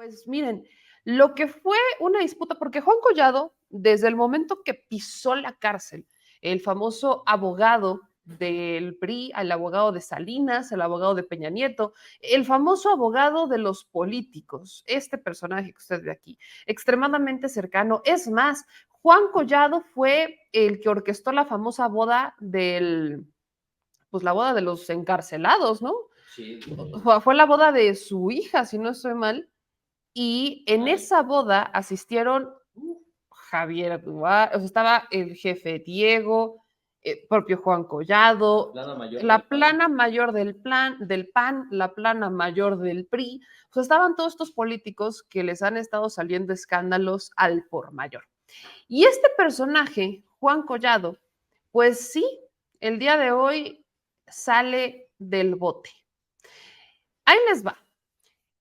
Pues miren, lo que fue una disputa, porque Juan Collado, desde el momento que pisó la cárcel, el famoso abogado del PRI, el abogado de Salinas, el abogado de Peña Nieto, el famoso abogado de los políticos, este personaje que usted ve aquí, extremadamente cercano. Es más, Juan Collado fue el que orquestó la famosa boda pues la boda de los encarcelados, ¿no? Sí. Fue la boda de su hija, si no estoy mal, y en esa boda asistieron Javier Duarte, o sea, estaba el jefe Diego, propio Juan Collado, la plana mayor del PAN, la plana mayor del PRI, o sea, estaban todos estos políticos que les han estado saliendo escándalos al por mayor. Y este personaje, Juan Collado, pues sí, el día de hoy sale del bote. Ahí les va.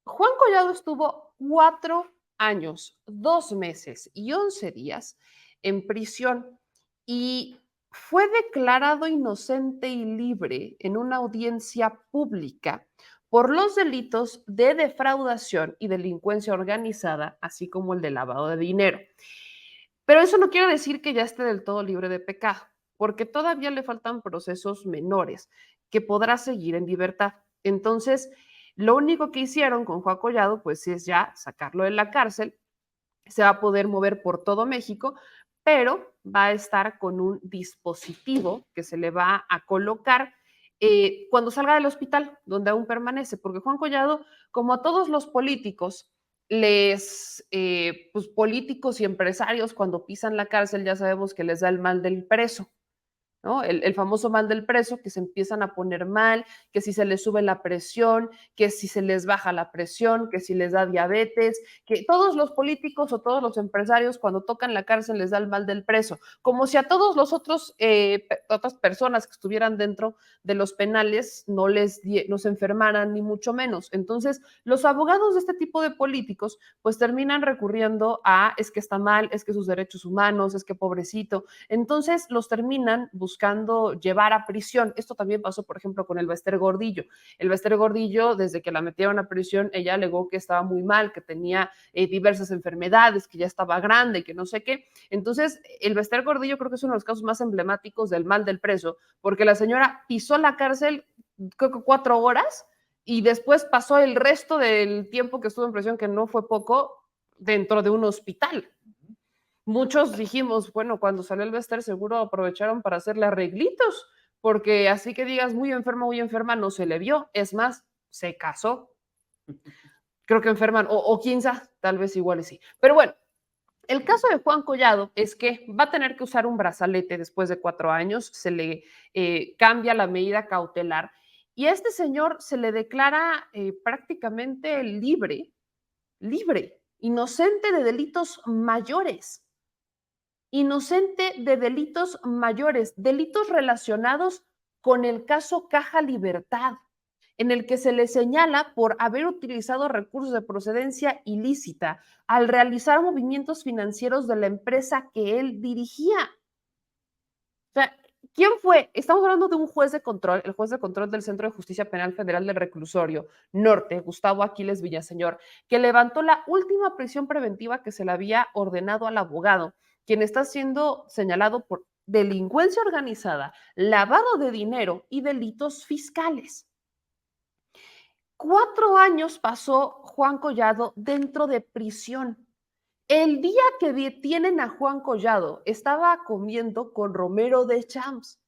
Juan Collado estuvo 4 años, 2 meses y 11 días en prisión y fue declarado inocente y libre en una audiencia pública por los delitos de defraudación y delincuencia organizada, así como el de lavado de dinero. Pero eso no quiere decir que ya esté del todo libre de pecado, porque todavía le faltan procesos menores que podrá seguir en libertad. Entonces, lo único que hicieron con Juan Collado, pues es ya sacarlo de la cárcel, se va a poder mover por todo México, pero va a estar con un dispositivo que se le va a colocar cuando salga del hospital, donde aún permanece, porque Juan Collado, como a todos los políticos, pues políticos y empresarios cuando pisan la cárcel ya sabemos que les da el mal del preso, ¿no? El famoso mal del preso, que se empiezan a poner mal, que si se les sube la presión, que si se les baja la presión, que si les da diabetes, que todos los políticos o todos los empresarios cuando tocan la cárcel les da el mal del preso, como si a todos los otros, otras personas que estuvieran dentro de los penales no se enfermaran ni mucho menos. Entonces, los abogados de este tipo de políticos pues terminan recurriendo a es que está mal, es que sus derechos humanos, es que pobrecito. Entonces, los terminan buscando llevar a prisión. Esto también pasó, por ejemplo, con el Bester Gordillo. El Bester Gordillo, desde que la metieron a prisión, ella alegó que estaba muy mal, que tenía diversas enfermedades, que ya estaba grande, que no sé qué. Entonces, el Bester Gordillo creo que es uno de los casos más emblemáticos del mal del preso, porque la señora pisó la cárcel, creo que 4 horas, y después pasó el resto del tiempo que estuvo en prisión, que no fue poco, dentro de un hospital. Muchos dijimos, bueno, cuando salió el Bester seguro aprovecharon para hacerle arreglitos, porque así que digas muy enferma, no se le vio. Es más, se casó. Creo que enferman, o quién sabe, tal vez igual y sí. Pero bueno, el caso de Juan Collado es que va a tener que usar un brazalete después de 4 años, se le cambia la medida cautelar y a este señor se le declara prácticamente libre, inocente de delitos mayores. Inocente de delitos mayores, delitos relacionados con el caso Caja Libertad, en el que se le señala por haber utilizado recursos de procedencia ilícita al realizar movimientos financieros de la empresa que él dirigía. O sea, ¿quién fue? Estamos hablando de un juez de control, el juez de control del Centro de Justicia Penal Federal del Reclusorio Norte, Gustavo Aquiles Villaseñor, que levantó la última prisión preventiva que se le había ordenado al abogado, quien está siendo señalado por delincuencia organizada, lavado de dinero y delitos fiscales. 4 años pasó Juan Collado dentro de prisión. El día que detienen a Juan Collado, estaba comiendo con Romero de Champs.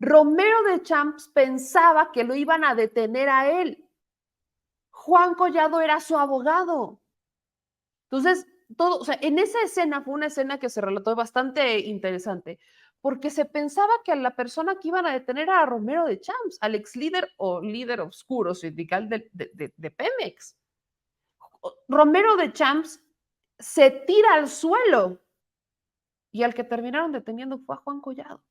Romero de Champs pensaba que lo iban a detener a él. Juan Collado era su abogado. Entonces, todo, o sea, en esa escena fue una escena que se relató bastante interesante, porque se pensaba que a la persona que iban a detener era a Romero de Champs, al ex líder o líder oscuro sindical de Pemex. Romero de Champs se tira al suelo y al que terminaron deteniendo fue a Juan Collado.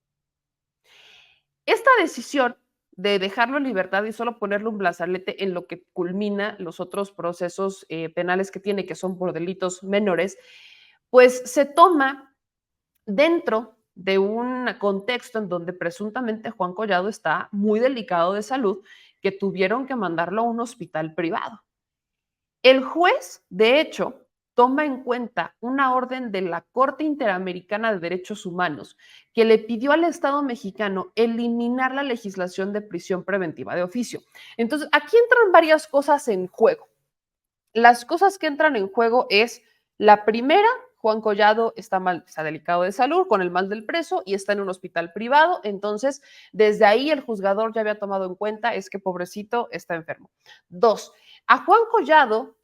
Esta decisión de dejarlo en libertad y solo ponerle un brazalete en lo que culmina los otros procesos penales que tiene, que son por delitos menores, pues se toma dentro de un contexto en donde presuntamente Juan Collado está muy delicado de salud, que tuvieron que mandarlo a un hospital privado. El juez, de hecho, toma en cuenta una orden de la Corte Interamericana de Derechos Humanos que le pidió al Estado mexicano eliminar la legislación de prisión preventiva de oficio. Entonces, aquí entran varias cosas en juego. Las cosas que entran en juego es la primera, Juan Collado está mal, está delicado de salud con el mal del preso y está en un hospital privado. Entonces, desde ahí el juzgador ya había tomado en cuenta es que pobrecito está enfermo. Dos, a Juan Collado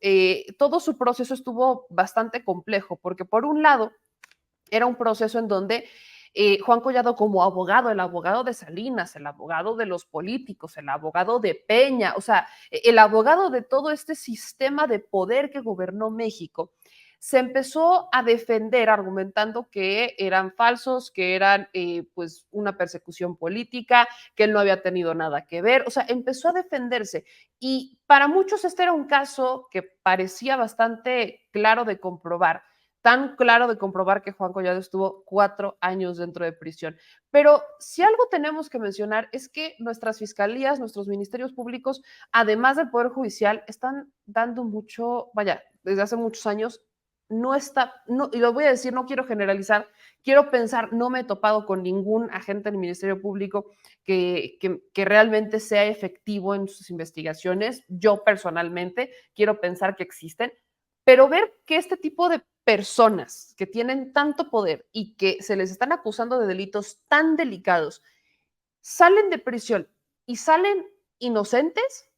todo su proceso estuvo bastante complejo porque por un lado era un proceso en donde Juan Collado como abogado, el abogado de Salinas, el abogado de los políticos, el abogado de Peña, o sea, el abogado de todo este sistema de poder que gobernó México, se empezó a defender argumentando que eran falsos, que eran pues una persecución política, que él no había tenido nada que ver, o sea, empezó a defenderse y para muchos este era un caso que parecía bastante claro de comprobar, tan claro de comprobar que Juan Collado estuvo 4 años dentro de prisión. Pero si algo tenemos que mencionar es que nuestras fiscalías, nuestros ministerios públicos, además del Poder Judicial, están dando mucho, vaya, desde hace muchos años, no está, no, y lo voy a decir, no quiero generalizar, quiero pensar, no me he topado con ningún agente del Ministerio Público que realmente sea efectivo en sus investigaciones. Yo personalmente quiero pensar que existen, pero ver que este tipo de personas que tienen tanto poder y que se les están acusando de delitos tan delicados salen de prisión y salen inocentes,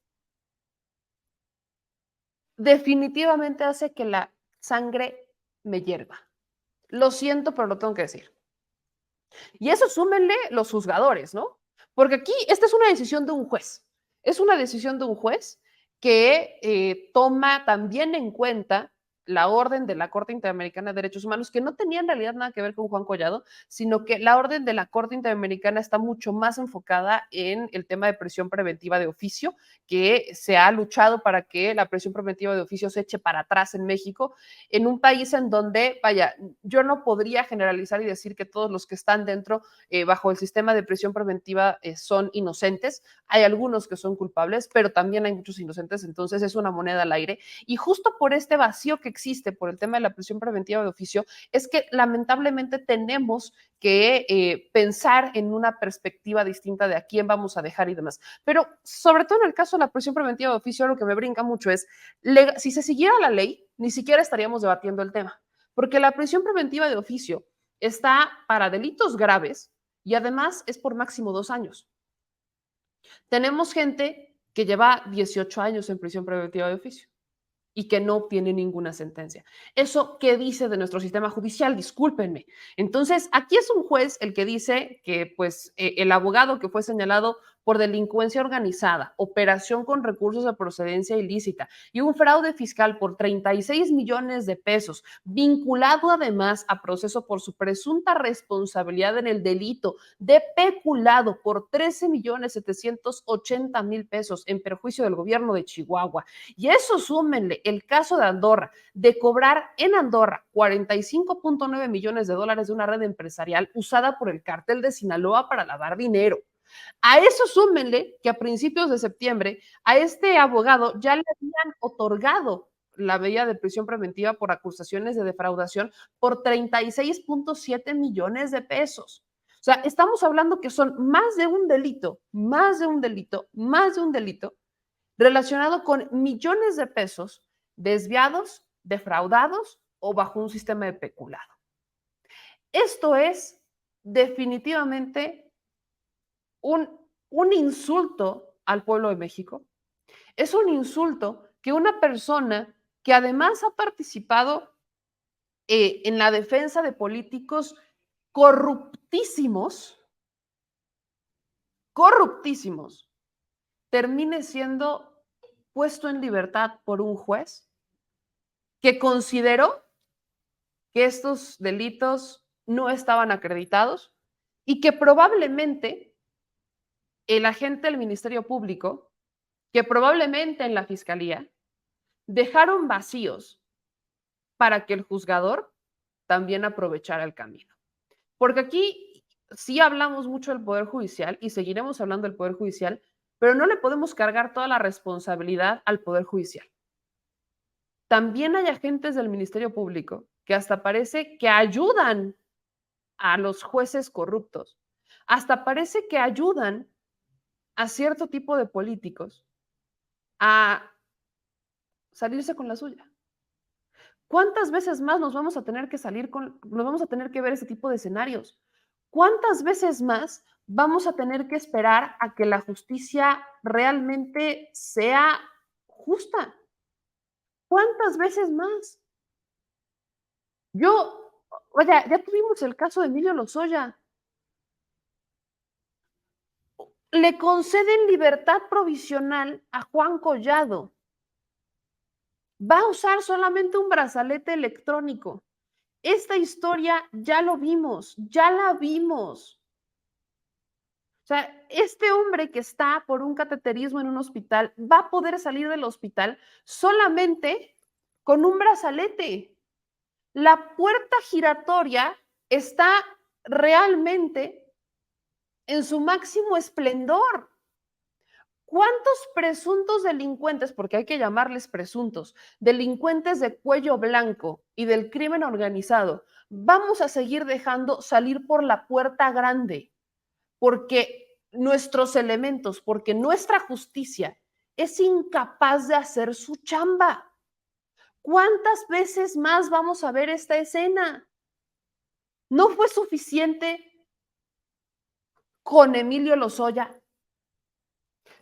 definitivamente hace que la sangre me hierva. Lo siento, pero lo tengo que decir. Y eso súmenle los juzgadores, ¿no? Porque aquí esta es una decisión de un juez. Es una decisión de un juez que toma también en cuenta la orden de la Corte Interamericana de Derechos Humanos, que no tenía en realidad nada que ver con Juan Collado, sino que la orden de la Corte Interamericana está mucho más enfocada en el tema de prisión preventiva de oficio, que se ha luchado para que la prisión preventiva de oficio se eche para atrás en México, en un país en donde, vaya, yo no podría generalizar y decir que todos los que están dentro bajo el sistema de prisión preventiva son inocentes. Hay algunos que son culpables, pero también hay muchos inocentes, entonces es una moneda al aire. Y justo por este vacío que existe por el tema de la prisión preventiva de oficio, es que lamentablemente tenemos que pensar en una perspectiva distinta de a quién vamos a dejar y demás. Pero sobre todo en el caso de la prisión preventiva de oficio, lo que me brinca mucho es, si se siguiera la ley, ni siquiera estaríamos debatiendo el tema, porque la prisión preventiva de oficio está para delitos graves y además es por máximo 2 años. Tenemos gente que lleva 18 años en prisión preventiva de oficio y que no obtiene ninguna sentencia. ¿Eso qué dice de nuestro sistema judicial? Discúlpenme. Entonces, aquí es un juez el que dice que pues el abogado que fue señalado por delincuencia organizada, operación con recursos de procedencia ilícita y un fraude fiscal por 36 millones de pesos, vinculado además a proceso por su presunta responsabilidad en el delito de peculado por 13.780.000 pesos en perjuicio del gobierno de Chihuahua. Y eso súmenle el caso de Andorra, de cobrar en Andorra 45.9 millones de dólares de una red empresarial usada por el cártel de Sinaloa para lavar dinero. A eso súmenle que a principios de septiembre a este abogado ya le habían otorgado la medida de prisión preventiva por acusaciones de defraudación por 36.7 millones de pesos. O sea, estamos hablando que son más de un delito, más de un delito, más de un delito relacionado con millones de pesos desviados, defraudados o bajo un sistema de peculado. Esto es definitivamente un, un insulto al pueblo de México. Es un insulto que una persona que además ha participado en la defensa de políticos corruptísimos, corruptísimos, termine siendo puesto en libertad por un juez que consideró que estos delitos no estaban acreditados y que probablemente el agente del Ministerio Público, que probablemente en la Fiscalía, dejaron vacíos para que el juzgador también aprovechara el camino. Porque aquí sí hablamos mucho del Poder Judicial y seguiremos hablando del Poder Judicial, pero no le podemos cargar toda la responsabilidad al Poder Judicial. también hay agentes del Ministerio Público que hasta parece que ayudan a los jueces corruptos, hasta parece que ayudan a cierto tipo de políticos a salirse con la suya. ¿Cuántas veces más nos vamos a tener que nos vamos a tener que ver ese tipo de escenarios? ¿Cuántas veces más vamos a tener que esperar a que la justicia realmente sea justa? ¿Cuántas veces más? Oye, ya tuvimos el caso de Emilio Lozoya. Le conceden libertad provisional a Juan Collado. Va a usar solamente un brazalete electrónico. Esta historia ya lo vimos, ya la vimos. O sea, este hombre que está por un cateterismo en un hospital va a poder salir del hospital solamente con un brazalete. La puerta giratoria está realmente en su máximo esplendor. ¿Cuántos presuntos delincuentes, porque hay que llamarles presuntos, delincuentes de cuello blanco y del crimen organizado, vamos a seguir dejando salir por la puerta grande? Porque nuestros elementos, porque nuestra justicia es incapaz de hacer su chamba. ¿Cuántas veces más vamos a ver esta escena? ¿No fue suficiente con Emilio Lozoya?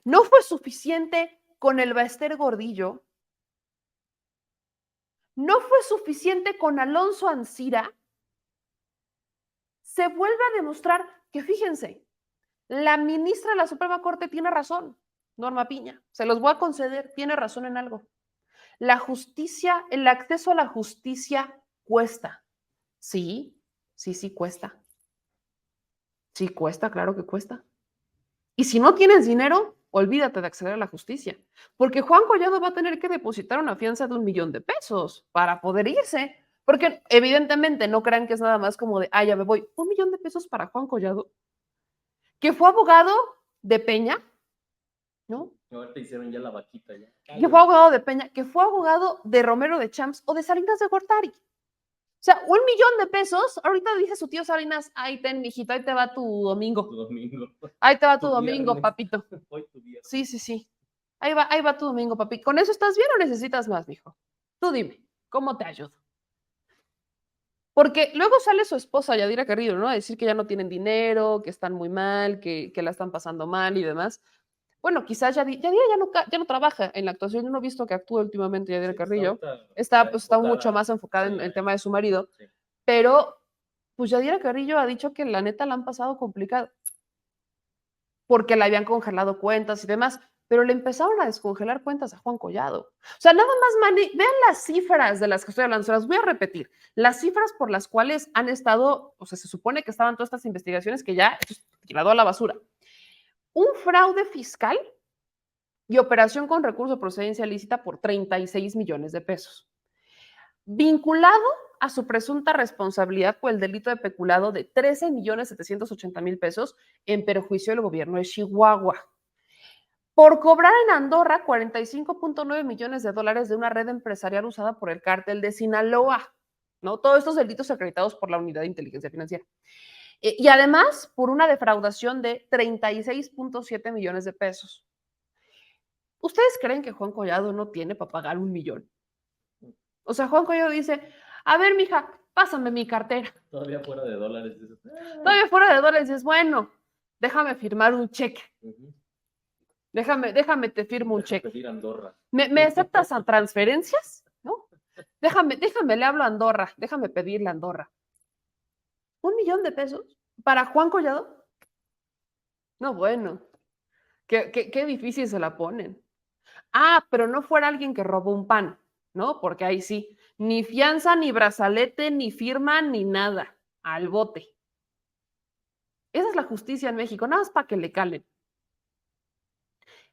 ¿No fue suficiente con el Baester Gordillo? ¿No fue suficiente con Alonso Ancira? Se vuelve a demostrar que, fíjense, la ministra de la Suprema Corte tiene razón, Norma Piña, se los voy a conceder, tiene razón en algo. La justicia, el acceso a la justicia cuesta. Sí, sí cuesta. Sí cuesta, claro que cuesta. Y si no tienes dinero, olvídate de acceder a la justicia, porque Juan Collado va a tener que depositar una fianza de 1,000,000 de pesos para poder irse, porque evidentemente no crean que es nada más como de, ya me voy, 1,000,000 de pesos para Juan Collado, que fue abogado de Peña, ¿no? Ahorita hicieron ya la vaquita. Ya. Que fue abogado de Peña, que fue abogado de Romero de Champs o de Salinas de Gortari. O sea, 1,000,000 de pesos, ahorita dice su tío Salinas, ahí ten, mijito, ahí te va tu domingo. Tu domingo. Ahí te va tu Tu domingo, viernes. papito. Hoy tu viernes. Sí. Ahí va tu domingo, papi. ¿Con eso estás bien o necesitas más, mijo? Tú dime, ¿cómo te ayudo? Porque luego sale su esposa, Yadira Carrillo, ¿no? A decir que ya no tienen dinero, que están muy mal, que la están pasando mal y demás. Bueno, quizás Yadira ya no trabaja en la actuación. Yo no he visto que actúe últimamente Yadira Carrillo. Está mucho más enfocada en el tema de su marido. Sí. Pero, pues Yadira Carrillo ha dicho que la neta la han pasado complicado. Porque le habían congelado cuentas y demás, pero le empezaron a descongelar cuentas a Juan Collado. O sea, nada más vean las cifras de las que estoy hablando, se las voy a repetir. Las cifras por las cuales han estado, o sea, se supone que estaban todas estas investigaciones que ya tirado a la basura. Un fraude fiscal y operación con recurso de procedencia ilícita por 36 millones de pesos. Vinculado a su presunta responsabilidad por el delito de peculado de 13,780,000 pesos en perjuicio del gobierno de Chihuahua. Por cobrar en Andorra 45,9 millones de dólares de una red empresarial usada por el cártel de Sinaloa, ¿no? Todos estos delitos acreditados por la Unidad de Inteligencia Financiera. Y además, por una defraudación de 36,7 millones de pesos. ¿Ustedes creen que Juan Collado no tiene para pagar 1,000,000? O sea, Juan Collado dice, a ver, mija, pásame mi cartera. Todavía fuera de dólares. Todavía fuera de dólares, dices, bueno, déjame firmar un cheque. Déjame te firmo un cheque. Pedir Andorra. ¿Me aceptas a transferencias? ¿No? Déjame, le hablo a Andorra, déjame pedirle a Andorra. 1,000,000 de pesos para Juan Collado. No, bueno, qué difícil se la ponen. Pero no fuera alguien que robó un pan, ¿no? Porque ahí sí, ni fianza, ni brazalete, ni firma, ni nada. Al bote. Esa es la justicia en México, nada más para que le calen.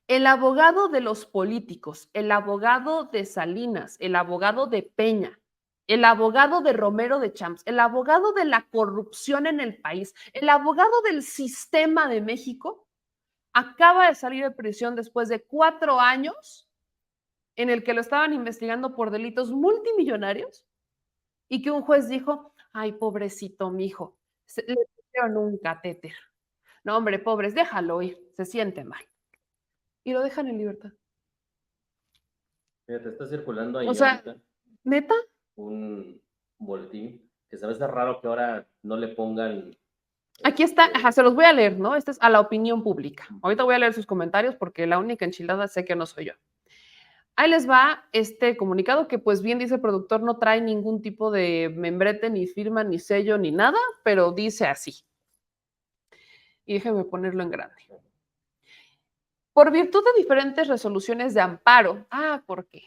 El abogado de los políticos, el abogado de Salinas, el abogado de Peña, el abogado de Romero de Champs, el abogado de la corrupción en el país, el abogado del sistema de México, acaba de salir de prisión después de 4 años en el que lo estaban investigando por delitos multimillonarios y que un juez dijo, ay, pobrecito mijo, le pusieron un catéter. No, hombre, pobres, déjalo ir, se siente mal. Y lo dejan en libertad. Fíjate, está circulando O ahí sea, ahorita ¿neta? un boletín que se me hace raro que ahora no le pongan, Aquí está, este, se los voy a leer, ¿no? Esta es a la opinión pública. Ahorita voy a leer sus comentarios porque la única enchilada sé que no soy yo. Ahí les va este comunicado que, pues bien dice el productor, no trae ningún tipo de membrete, ni firma, ni sello, ni nada, pero dice así. Y déjenme ponerlo en grande. Por virtud de diferentes resoluciones de amparo. ¿Por qué?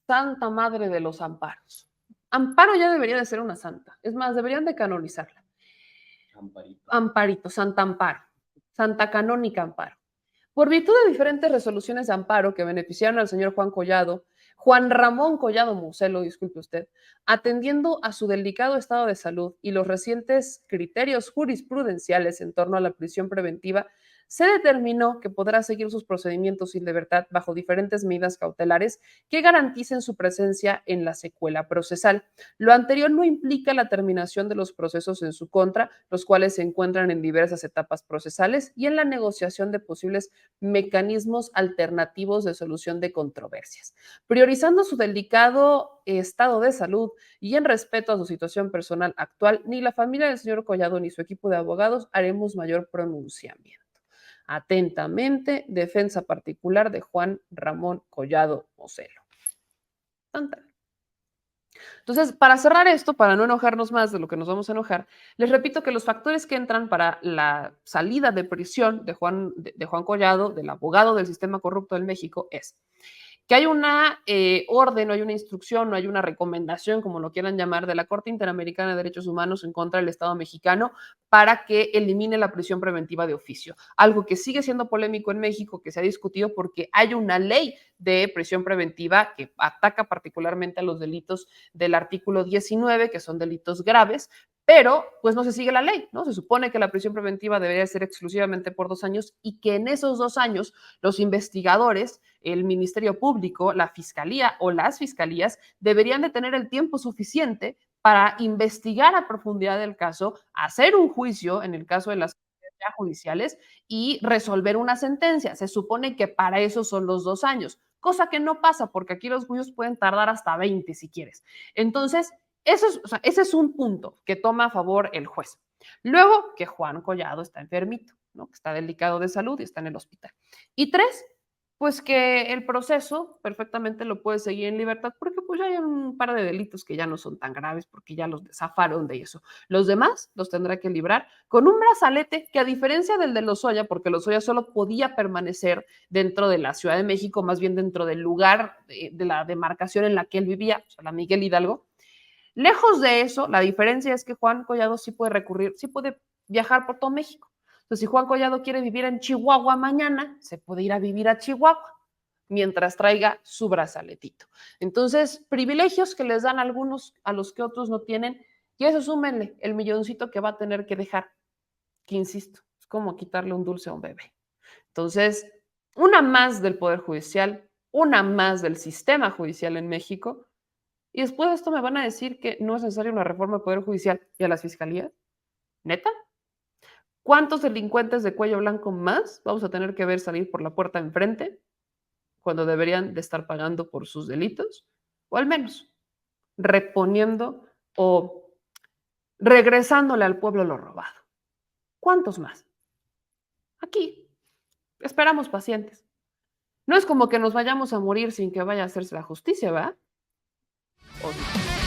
Santa madre de los amparos. Amparo ya debería de ser una santa. Es más, deberían de canonizarla. Amparito. Amparito, Santa Amparo. Santa Canónica Amparo. Por virtud de diferentes resoluciones de amparo que beneficiaron al señor Juan Ramón Collado Muselo, disculpe usted, atendiendo a su delicado estado de salud y los recientes criterios jurisprudenciales en torno a la prisión preventiva, se determinó que podrá seguir sus procedimientos sin libertad bajo diferentes medidas cautelares que garanticen su presencia en la secuela procesal. Lo anterior no implica la terminación de los procesos en su contra, los cuales se encuentran en diversas etapas procesales y en la negociación de posibles mecanismos alternativos de solución de controversias. Priorizando su delicado estado de salud y en respeto a su situación personal actual, ni la familia del señor Collado ni su equipo de abogados haremos mayor pronunciamiento. Atentamente, defensa particular de Juan Ramón Collado Moselo. Entonces, para cerrar esto, para no enojarnos más de lo que nos vamos a enojar, les repito que los factores que entran para la salida de prisión de Juan Collado, del abogado del sistema corrupto en México, es que hay una orden, no hay una instrucción, no hay una recomendación, como lo quieran llamar, de la Corte Interamericana de Derechos Humanos en contra del Estado mexicano para que elimine la prisión preventiva de oficio. Algo que sigue siendo polémico en México, que se ha discutido porque hay una ley de prisión preventiva que ataca particularmente a los delitos del artículo 19, que son delitos graves, pero pues no se sigue la ley, ¿no? Se supone que la prisión preventiva debería ser exclusivamente por 2 años y que en esos 2 años los investigadores, el Ministerio Público, la Fiscalía o las Fiscalías deberían de tener el tiempo suficiente para investigar a profundidad el caso, hacer un juicio en el caso de las ya judiciales y resolver una sentencia. Se supone que para eso son los 2 años, cosa que no pasa porque aquí los juicios pueden tardar hasta 20 si quieres. Entonces, ese es un punto que toma a favor el juez. Luego, que Juan Collado está enfermito, ¿no? Que está delicado de salud y está en el hospital. Y 3, pues que el proceso perfectamente lo puede seguir en libertad porque pues ya hay un par de delitos que ya no son tan graves porque ya los zafaron de eso. Los demás los tendrá que librar con un brazalete que, a diferencia del de Lozoya, porque Lozoya solo podía permanecer dentro de la Ciudad de México, más bien dentro del lugar de la demarcación en la que él vivía, o sea, la Miguel Hidalgo. Lejos de eso, la diferencia es que Juan Collado sí puede recurrir, sí puede viajar por todo México. Entonces, si Juan Collado quiere vivir en Chihuahua mañana, se puede ir a vivir a Chihuahua mientras traiga su brazaletito. Entonces, privilegios que les dan algunos a los que otros no tienen, y eso súmenle el milloncito que va a tener que dejar, que insisto, es como quitarle un dulce a un bebé. Entonces, una más del Poder Judicial, una más del sistema judicial en México, y después de esto me van a decir que no es necesaria una reforma del Poder Judicial y a las fiscalías. ¿Neta? ¿Cuántos delincuentes de cuello blanco más vamos a tener que ver salir por la puerta enfrente cuando deberían de estar pagando por sus delitos? O al menos reponiendo o regresándole al pueblo lo robado. ¿Cuántos más? Aquí esperamos pacientes. No es como que nos vayamos a morir sin que vaya a hacerse la justicia, ¿verdad? ¿O sí?